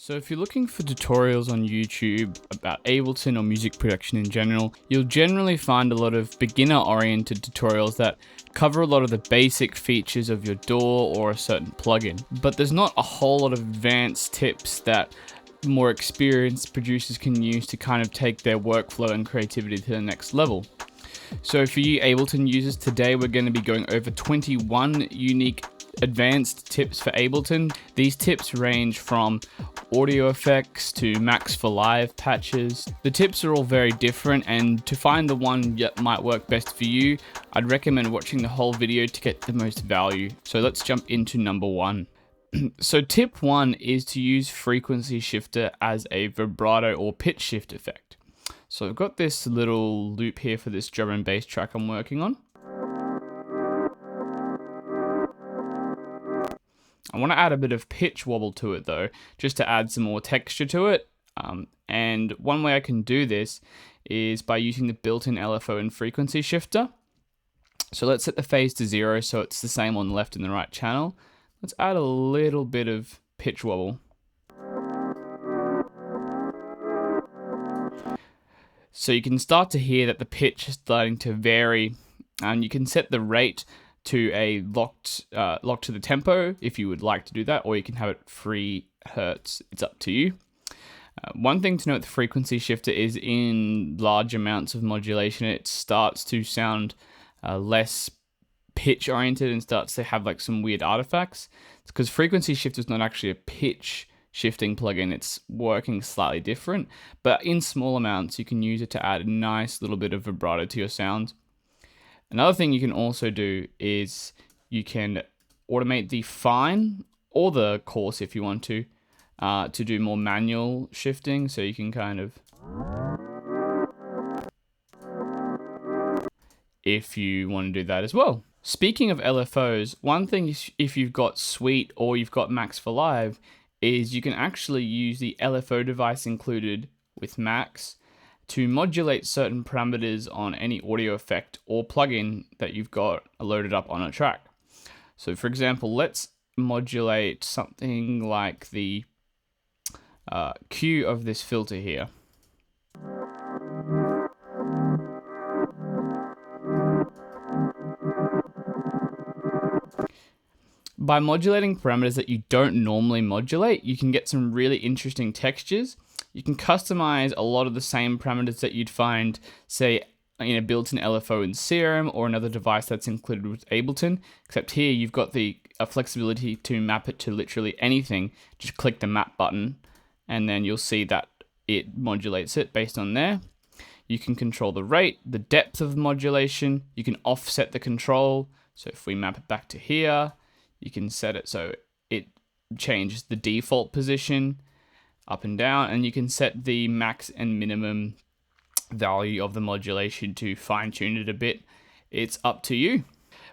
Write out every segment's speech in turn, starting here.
So if you're looking for tutorials on YouTube about Ableton or music production in general, you'll generally find a lot of beginner-oriented tutorials that cover a lot of the basic features of your DAW or a certain plugin. But there's not a whole lot of advanced tips that more experienced producers can use to kind of take their workflow and creativity to the next level. So for you Ableton users, today we're going to be going over 21 unique advanced tips for Ableton. These tips range from audio effects to max for live patches. The tips are all very different, and to find the one that might work best for you, I'd recommend watching the whole video to get the most value. So let's jump into number one. So tip one is to use frequency shifter as a vibrato or pitch shift effect. So I've got this little loop here for this drum and bass track I'm working on. I want to add a bit of pitch wobble to it though, just to add some more texture to it. And one way I can do this is by using the built-in LFO and frequency shifter. So let's set the phase to 0 so it's the same on the left and the right channel. Let's add a little bit of pitch wobble. So you can start to hear that the pitch is starting to vary, and you can set the rate to a locked to the tempo if you would like to do that, or you can have it 3 Hertz. It's up to you. One thing to note, the frequency shifter is in large amounts of modulation. It starts to sound less pitch oriented and starts to have like some weird artifacts. It's because frequency shifter is not actually a pitch shifting plugin. It's working slightly different, but in small amounts you can use it to add a nice little bit of vibrato to your sound. Another thing you can also do is you can automate the fine or the coarse if you want to do more manual shifting. So you can kind of, if you want to do that as well. Speaking of LFOs, one thing is if you've got Suite or you've got Max for Live is you can actually use the LFO device included with Max to modulate certain parameters on any audio effect or plugin that you've got loaded up on a track. So for example, let's modulate something like the Q of this filter here. By modulating parameters that you don't normally modulate, you can get some really interesting textures. You can customize a lot of the same parameters that you'd find, say, in a built-in LFO in Serum or another device that's included with Ableton, except here you've got the flexibility to map it to literally anything. Just click the map button and then you'll see that it modulates it based on there. You can control the rate, the depth of modulation. You can offset the control. So if we map it back to here, you can set it so it changes the default position up and down, and you can set the max and minimum value of the modulation to fine tune it a bit. It's up to you.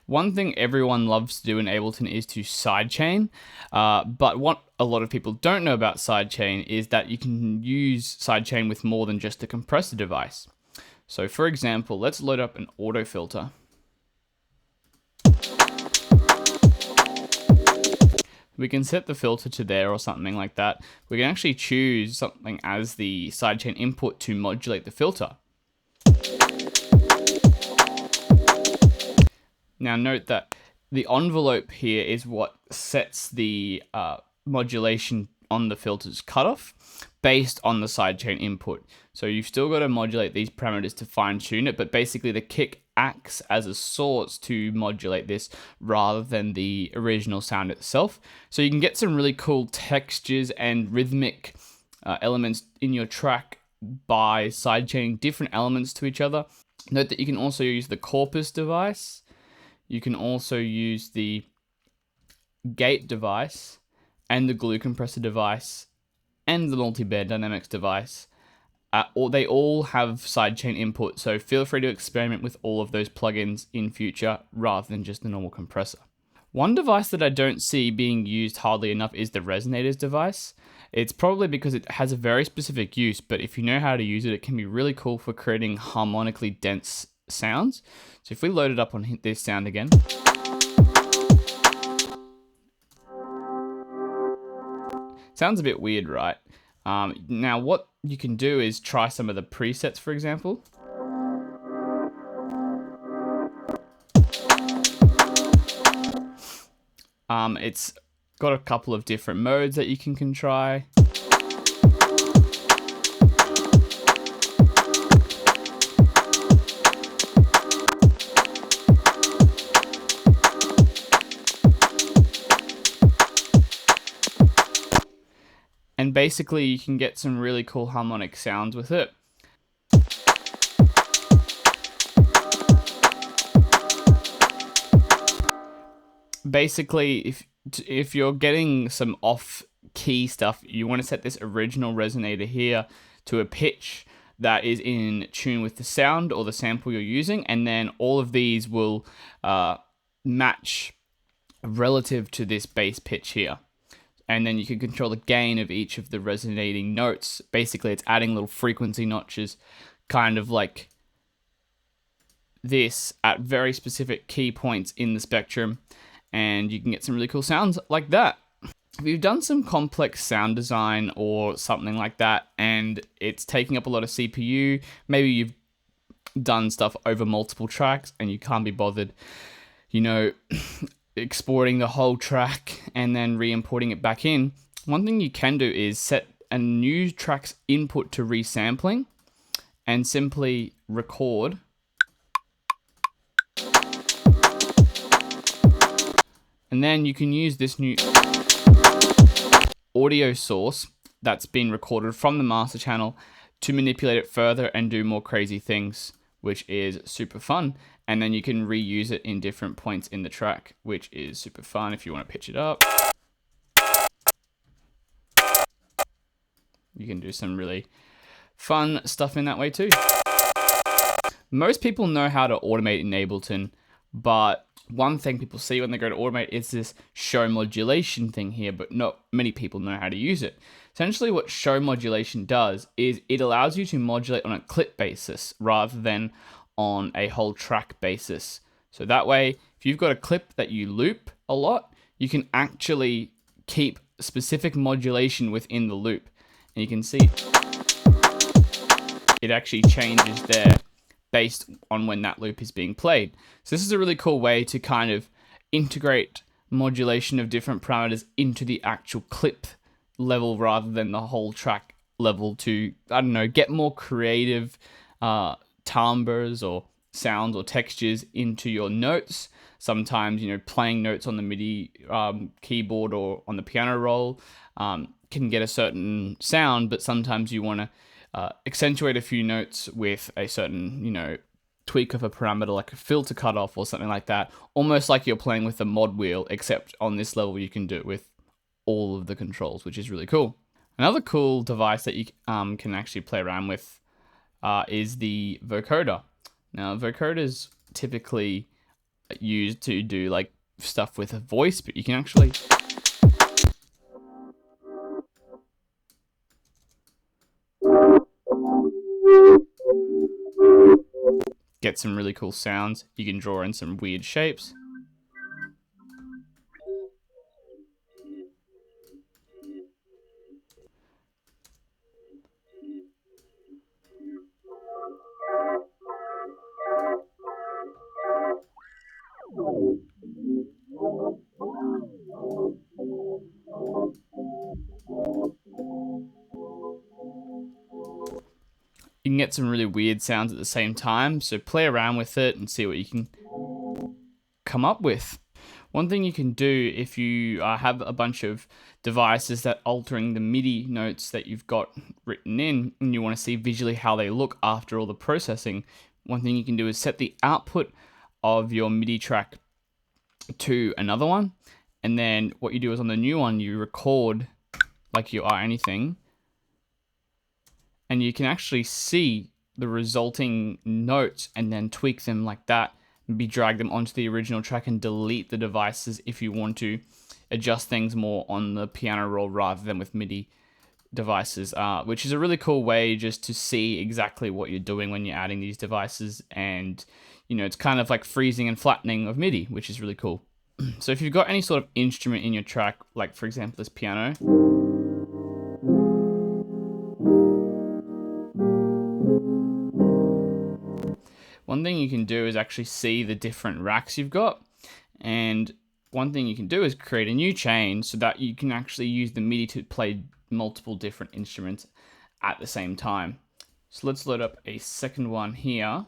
One thing everyone loves to do in Ableton is to sidechain, but what a lot of people don't know about sidechain is that you can use sidechain with more than just a compressor device. So for example, let's load up an auto filter. We can set the filter to there or something like that. We can actually choose something as the sidechain input to modulate the filter. Now note that the envelope here is what sets the modulation on the filter's cutoff based on the sidechain input. So you've still got to modulate these parameters to fine tune it, but basically the kick acts as a source to modulate this rather than the original sound itself. So you can get some really cool textures and rhythmic elements in your track by sidechaining different elements to each other. Note that you can also use the corpus device. You can also use the gate device and the glue compressor device and the multi-bed dynamics device. Or they all have sidechain input, so feel free to experiment with all of those plugins in future rather than just the normal compressor. One device that I don't see being used hardly enough is the Resonators device. It's probably because it has a very specific use, but if you know how to use it, it can be really cool for creating harmonically dense sounds. So if we load it up on this sound again, Sounds a bit weird, right? Now what you can do is try some of the presets, for example. It's got a couple of different modes that you can try. And basically you can get some really cool harmonic sounds with it. Basically, if you're getting some off-key stuff, you want to set this original resonator here to a pitch that is in tune with the sound or the sample you're using, and then all of these will match relative to this bass pitch here. And then you can control the gain of each of the resonating notes. Basically, it's adding little frequency notches, kind of like this, at very specific key points in the spectrum, and you can get some really cool sounds like that. If you've done some complex sound design or something like that, and it's taking up a lot of CPU, maybe you've done stuff over multiple tracks and you can't be bothered, exporting the whole track and then re-importing it back in, one thing you can do is set a new track's input to resampling and simply record. And then you can use this new audio source that's been recorded from the master channel to manipulate it further and do more crazy things, which is super fun. And then you can reuse it in different points in the track, which is super fun if you want to pitch it up. You can do some really fun stuff in that way too. Most people know how to automate in Ableton, but one thing people see when they go to automate is this show modulation thing here, but not many people know how to use it. Essentially what show modulation does is it allows you to modulate on a clip basis rather than on a whole track basis. So that way, if you've got a clip that you loop a lot, you can actually keep specific modulation within the loop. And you can see it actually changes there based on when that loop is being played. So this is a really cool way to kind of integrate modulation of different parameters into the actual clip level rather than the whole track level to, get more creative timbres or sounds or textures into your notes. Sometimes, playing notes on the MIDI keyboard or on the piano roll can get a certain sound, but sometimes you want to accentuate a few notes with a certain, tweak of a parameter like a filter cutoff or something like that, almost like you're playing with a mod wheel, except on this level you can do it with all of the controls, which is really cool. Another cool device that you can actually play around with is the Vocoder. Now, Vocoder's typically used to do like stuff with a voice, but you can actually get some really cool sounds. You can draw in some weird shapes. You can get some really weird sounds at the same time, so play around with it and see what you can come up with. One thing you can do if you have a bunch of devices that altering the MIDI notes that you've got written in and you want to see visually how they look after all the processing, one thing you can do is set the output of your MIDI track to another one, and then what you do is on the new one you record like you are anything, and you can actually see the resulting notes and then tweak them like that, maybe drag them onto the original track and delete the devices if you want to adjust things more on the piano roll rather than with MIDI devices, which is a really cool way just to see exactly what you're doing when you're adding these devices. And it's kind of like freezing and flattening of MIDI, which is really cool. So if you've got any sort of instrument in your track, like for example this piano, thing you can do is actually see the different racks you've got. And one thing you can do is create a new chain so that you can actually use the MIDI to play multiple different instruments at the same time. So let's load up a second one here.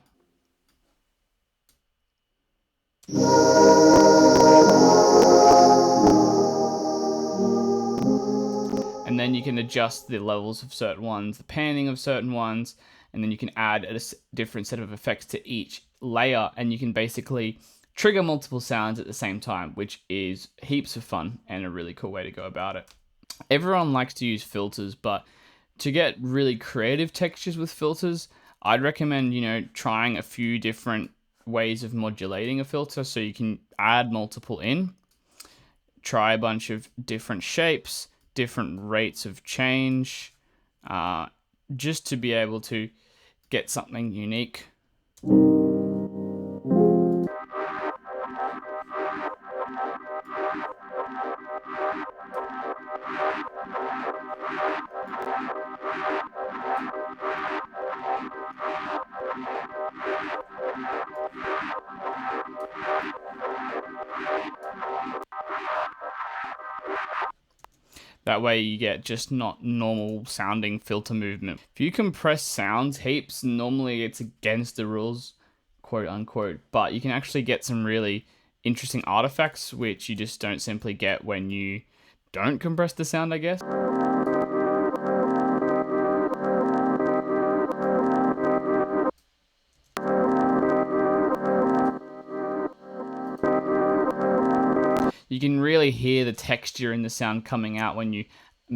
And then you can adjust the levels of certain ones, the panning of certain ones, and then you can add a different set of effects to each layer, and you can basically trigger multiple sounds at the same time, which is heaps of fun and a really cool way to go about it. Everyone likes to use filters, but to get really creative textures with filters, I'd recommend, trying a few different ways of modulating a filter so you can add multiple in. Try a bunch of different shapes, different rates of change, just to be able to get something unique. That way you get just not normal sounding filter movement. If you compress sounds heaps, normally it's against the rules, quote unquote, but you can actually get some really interesting artifacts, which you just don't simply get when you don't compress the sound, I guess. You can really hear the texture in the sound coming out when you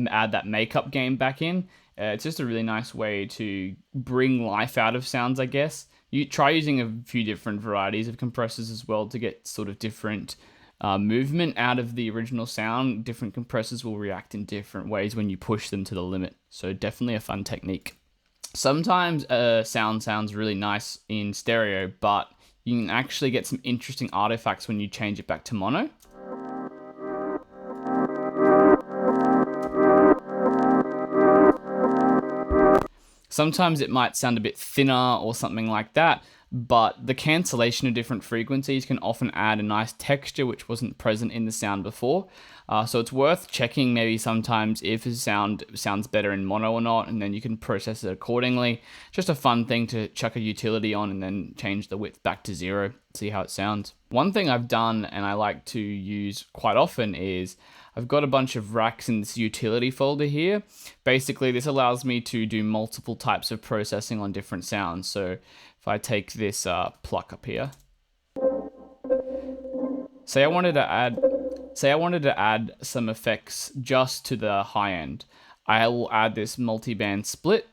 add that makeup game back in. It's just a really nice way to bring life out of sounds, I guess. You try using a few different varieties of compressors as well to get sort of different movement out of the original sound. Different compressors will react in different ways when you push them to the limit. So definitely a fun technique. Sometimes a sound sounds really nice in stereo, but you can actually get some interesting artifacts when you change it back to mono. Sometimes it might sound a bit thinner or something like that, but the cancellation of different frequencies can often add a nice texture which wasn't present in the sound before. So it's worth checking maybe sometimes if a sound sounds better in mono or not, and then you can process it accordingly. Just a fun thing to chuck a utility on and then change the width back to 0, see how it sounds. One thing I've done and I like to use quite often is I've got a bunch of racks in this utility folder here. Basically, this allows me to do multiple types of processing on different sounds. So if I take this pluck up here, say I wanted to add some effects just to the high end. I will add this multi-band split,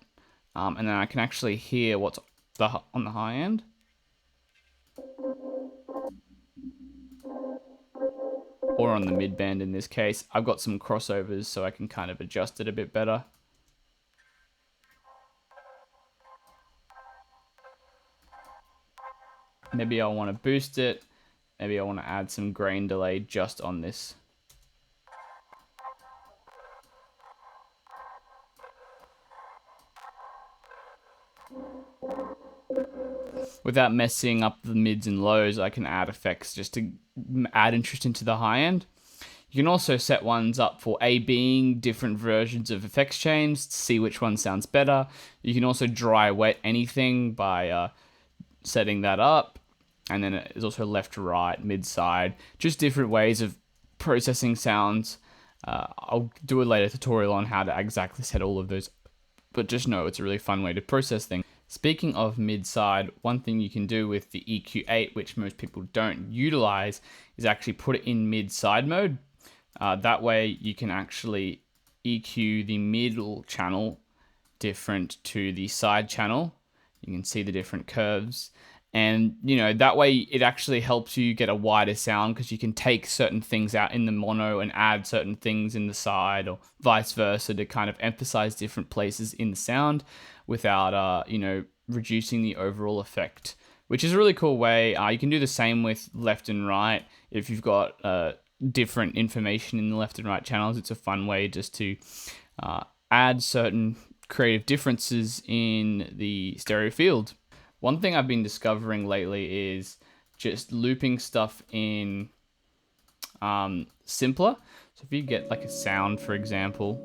and then I can actually hear what's on the high end. Or on the mid band in this case. I've got some crossovers so I can kind of adjust it a bit better. Maybe I want to boost it. Maybe I want to add some grain delay just on this. Without messing up the mids and lows, I can add effects just to add interest into the high end. You can also set ones up for A/Bing different versions of effects chains to see which one sounds better. You can also dry wet anything by setting that up. And then there's also left to right, mid side, just different ways of processing sounds. I'll do a later tutorial on how to exactly set all of those, but just know it's a really fun way to process things. Speaking of mid-side, one thing you can do with the EQ8, which most people don't utilize, is actually put it in mid-side mode. That way you can actually EQ the middle channel different to the side channel. You can see the different curves. And, that way it actually helps you get a wider sound because you can take certain things out in the mono and add certain things in the side or vice versa to kind of emphasize different places in the sound without, reducing the overall effect, which is a really cool way. You can do the same with left and right. If you've got different information in the left and right channels, it's a fun way just to add certain creative differences in the stereo field. One thing I've been discovering lately is just looping stuff in simpler. So if you get like a sound, for example,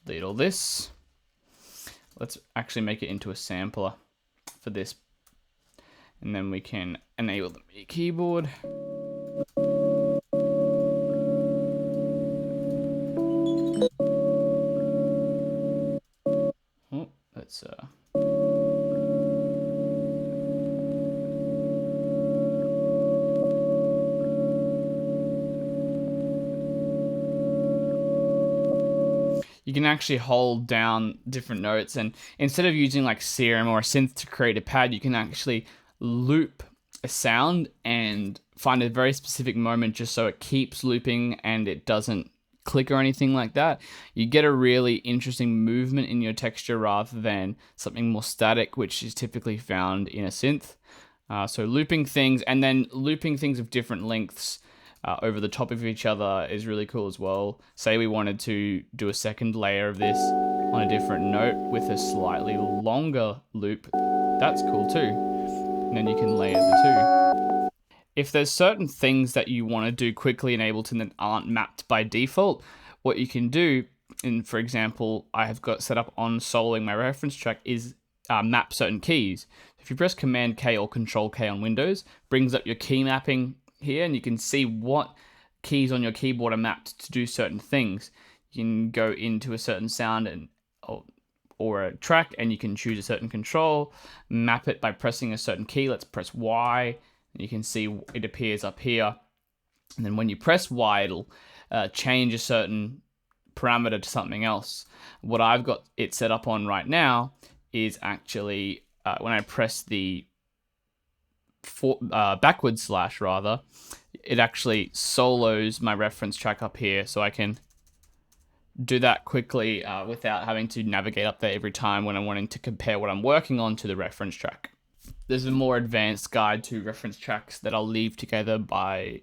delete all this. Let's actually make it into a sampler for this. And then we can enable the MIDI keyboard. Oh, let's you can actually hold down different notes, and instead of using like Serum or a synth to create a pad, you can actually loop a sound and find a very specific moment just so it keeps looping and it doesn't click or anything like that. You get a really interesting movement in your texture rather than something more static, which is typically found in a synth. So looping things and then looping things of different lengths over the top of each other is really cool as well. Say we wanted to do a second layer of this on a different note with a slightly longer loop, that's cool too. And then you can layer the two. If there's certain things that you want to do quickly in Ableton that aren't mapped by default, what you can do, and for example, I have got set up on soloing my reference track, is map certain keys. If you press Command K or Control K on Windows, brings up your key mapping here, and you can see what keys on your keyboard are mapped to do certain things. You can go into a certain sound and or a track, and you can choose a certain control, map it by pressing a certain key. Let's press Y, and you can see it appears up here. And then when you press Y, it'll change a certain parameter to something else. What I've got it set up on right now is actually when I press the backward slash rather, it actually solos my reference track up here, so I can do that quickly without having to navigate up there every time when I'm wanting to compare what I'm working on to the reference track. There's a more advanced guide to reference tracks that I'll leave together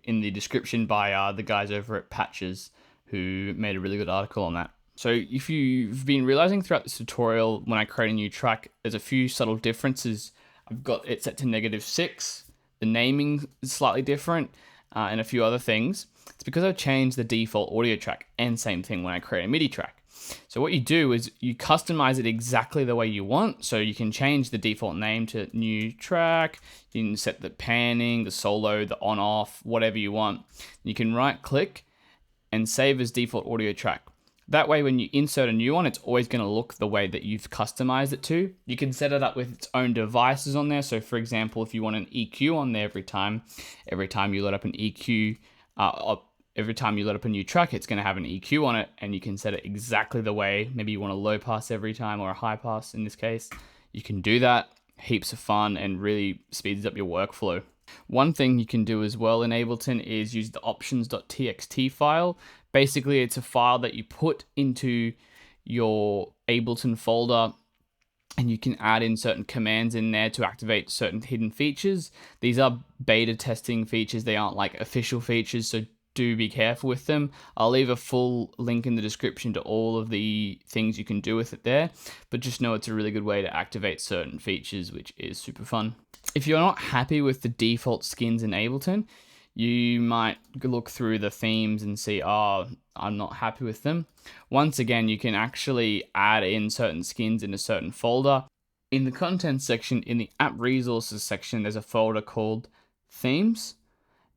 in the description by the guys over at Patches, who made a really good article on that. So if you've been realizing throughout this tutorial, when I create a new track, there's a few subtle differences. I've got it set to -6. The naming is slightly different, and a few other things. It's because I've changed the default audio track, and same thing when I create a MIDI track. So what you do is you customize it exactly the way you want. So you can change the default name to new track. You can set the panning, the solo, the on-off, whatever you want. You can right-click and save as default audio track. That way, when you insert a new one, it's always going to look the way that you've customized it to. You can set it up with its own devices on there. So for example, if you want an EQ on there every time you load up an EQ, every time you load up a new track, it's going to have an EQ on it, and you can set it exactly the way. Maybe you want a low pass every time or a high pass in this case. You can do that. Heaps of fun and really speeds up your workflow. One thing you can do as well in Ableton is use the Options.txt file. Basically, it's a file that you put into your Ableton folder, and you can add in certain commands in there to activate certain hidden features. These are beta testing features. They aren't like official features, so do be careful with them. I'll leave a full link in the description to all of the things you can do with it there, but just know it's a really good way to activate certain features, which is super fun. If you're not happy with the default skins in Ableton, you might look through the themes and see, oh, I'm not happy with them. Once again, you can actually add in certain skins in a certain folder. In the content section, in the app resources section, there's a folder called themes.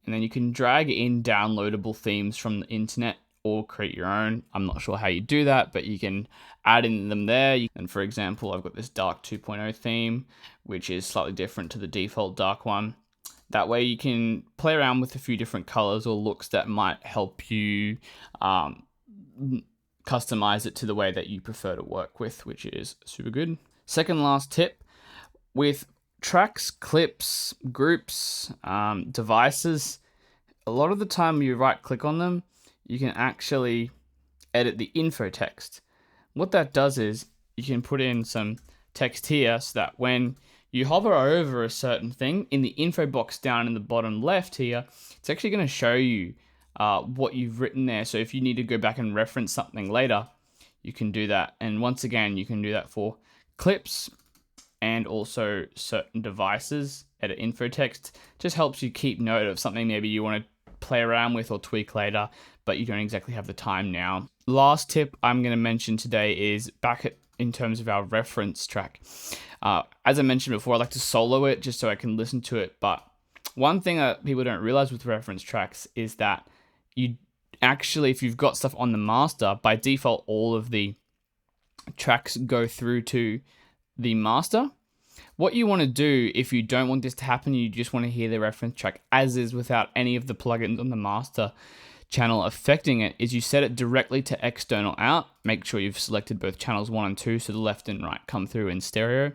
And then you can drag in downloadable themes from the internet or create your own. I'm not sure how you do that, but you can add in them there. And for example, I've got this dark 2.0 theme, which is slightly different to the default dark one. That way you can play around with a few different colors or looks that might help you customize it to the way that you prefer to work with, which is super good. Second last tip, with tracks, clips, groups, devices, a lot of the time you right click on them, you can actually edit the info text. What that does is you can put in some text here so that when you hover over a certain thing, in the info box down in the bottom left here, it's actually going to show you what you've written there. So if you need to go back and reference something later, you can do that. And once again, you can do that for clips, and also certain devices, edit info text. Just helps you keep note of something maybe you want to play around with or tweak later, but you don't exactly have the time now. Last tip I'm going to mention today is in terms of our reference track. As I mentioned before, I like to solo it just so I can listen to it. But one thing that people don't realize with reference tracks is that you actually, if you've got stuff on the master, by default, all of the tracks go through to the master. What you want to do if you don't want this to happen, you just want to hear the reference track as is without any of the plugins on the master channel affecting it, is you set it directly to external out. Make sure you've selected both channels 1 and 2 so the left and right come through in stereo.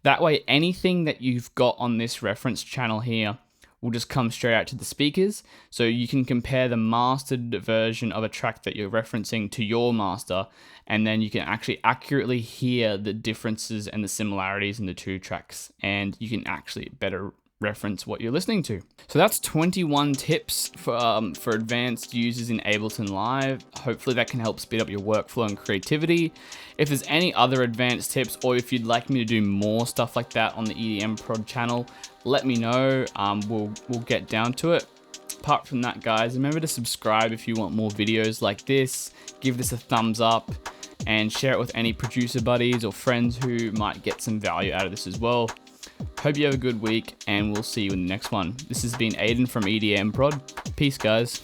That way anything that you've got on this reference channel here will just come straight out to the speakers. So you can compare the mastered version of a track that you're referencing to your master, and then you can actually accurately hear the differences and the similarities in the two tracks, and you can actually better reference what you're listening to. So that's 21 tips for advanced users in Ableton Live. Hopefully that can help speed up your workflow and creativity. If there's any other advanced tips, or if you'd like me to do more stuff like that on the EDMProd channel, let me know. We'll get down to it. Apart from that, guys, remember to subscribe if you want more videos like this. Give this a thumbs up and share it with any producer buddies or friends who might get some value out of this as well. Hope you have a good week, and we'll see you in the next one. This has been Aiden from EDMProd. Peace, guys.